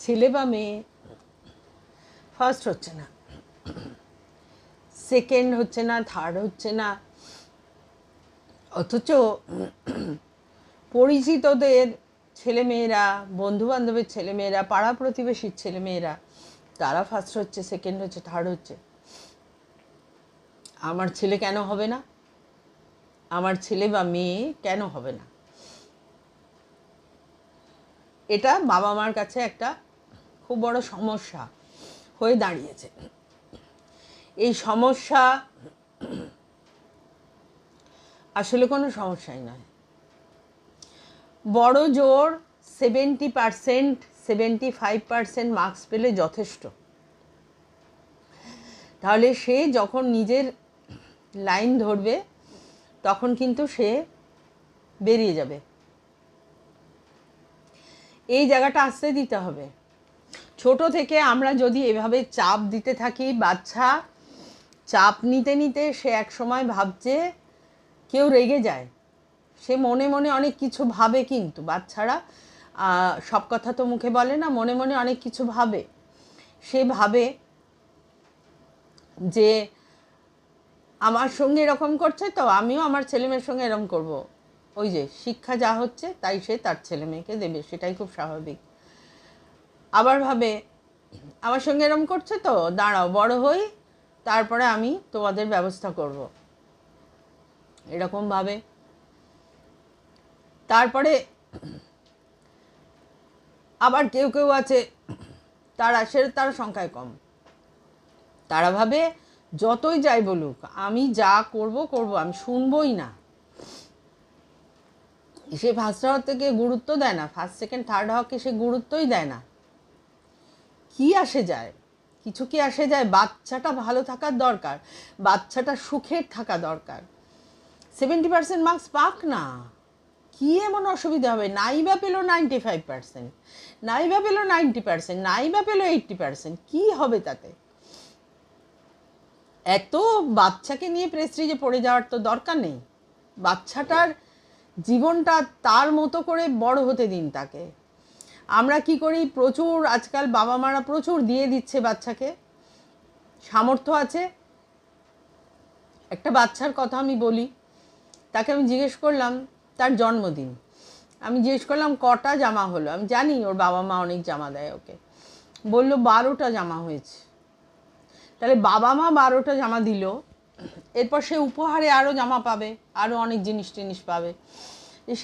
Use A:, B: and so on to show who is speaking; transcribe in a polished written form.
A: ছেলে বা মেয়ে ফার্স্ট হচ্ছে না, সেকেন্ড হচ্ছে না, থার্ড হচ্ছে না, অথচ পরিচিতদের ছেলেমেয়েরা, বন্ধুবান্ধবের ছেলেমেয়েরা, পাড়া প্রতিবেশীর ছেলেমেয়েরা তারা ফার্স্ট হচ্ছে, সেকেন্ড হচ্ছে, থার্ড হচ্ছে। আমার ছেলে কেন হবে না? আমার ছেলে বা মেয়ে কেন হবে না? এটা বাবা মার কাছে একটা খুব বড় সমস্যা হয়ে দাঁড়িয়েছে। এই সমস্যা আসলে কোনো সমস্যাই নয়। বড় জোর 70%, 75% মার্কস পেলে যথেষ্ট। তাহলে সে যখন নিজের লাইন ধরবে তখন কিন্তু সে বেরিয়ে যাবে। এই জায়গাটা আসতে দিতে হবে। ছোট থেকে আমরা যদি এভাবে চাপ দিতে থাকি, বাচ্চা চাপ নিতে নিতে সে এক সময় ভাবছে, কেউ রেগে যায়, সে মনে মনে অনেক কিছু ভাবে, কিন্তু বাচ্চারা সব কথা তো মুখে বলে না, মনে মনে অনেক কিছু ভাবে। সে ভাবে যে আমার সঙ্গে এরকম করছে তো আমিও আমার ছেলেমেয়ের সঙ্গে এরকম করব। ওই যে শিক্ষা যা হচ্ছে তাই সে তার ছেলেমেয়েকে দেবে, সেটাই খুব স্বাভাবিক। আবার ভাবে আমার সঙ্গে এরকম করছে তো দাঁড়াও বড় হই, তারপরে আমি তোমাদের ব্যবস্থা করব, এরকম ভাবে। তারপরে আবার কেউ কেউ আছে তারা সংখ্যায় কম, তারা ভাবে যতই যাই বলুক আমি যা করব, আমি শুনবই না। সে ফার্স্ট হওয়ার থেকে গুরুত্ব দেয় না, ফার্স্ট সেকেন্ড থার্ড হওয়াকে সে গুরুত্বই দেয় না। কি আসে যায়? কিছু কি আসে যায়? বাচ্চাটা ভালো থাকার দরকার, বাচ্চাটা সুখের থাকা দরকার। 70% মার্কস পাক না, কি এমন অসুবিধা হবে? নাই বা পেলো 95%, নাই বা পেলো 90%, নাই বা পেলো 80%, কি হবে তাতে? এত বাচ্চাকে নিয়ে প্রেস্টিজে পড়ে যাওয়ার তো দরকার নেই। বাচ্চাটার জীবনটা তার মতো করে বড় হতে দিন তাকে। আমরা কি করি, প্রচুর আজকাল বাবা মারা প্রচুর দিয়ে দিচ্ছে বাচ্চাকে, সামর্থ্য আছে। একটা বাচ্চার কথা আমি বলি, তাকে আমি জিজ্ঞেস করলাম, তার জন্মদিন, আমি জিজ্ঞেস করলাম কটা জামা হলো। আমি জানি ওর বাবা মা অনেক জামা দেয় ওকে। বলল 12টা জামা হয়েছে। তাহলে বাবা মা 12টা জামা দিল, এরপর সে উপহারে আরও জামা পাবে, আরও অনেক জিনিস টিনিস পাবে। সেই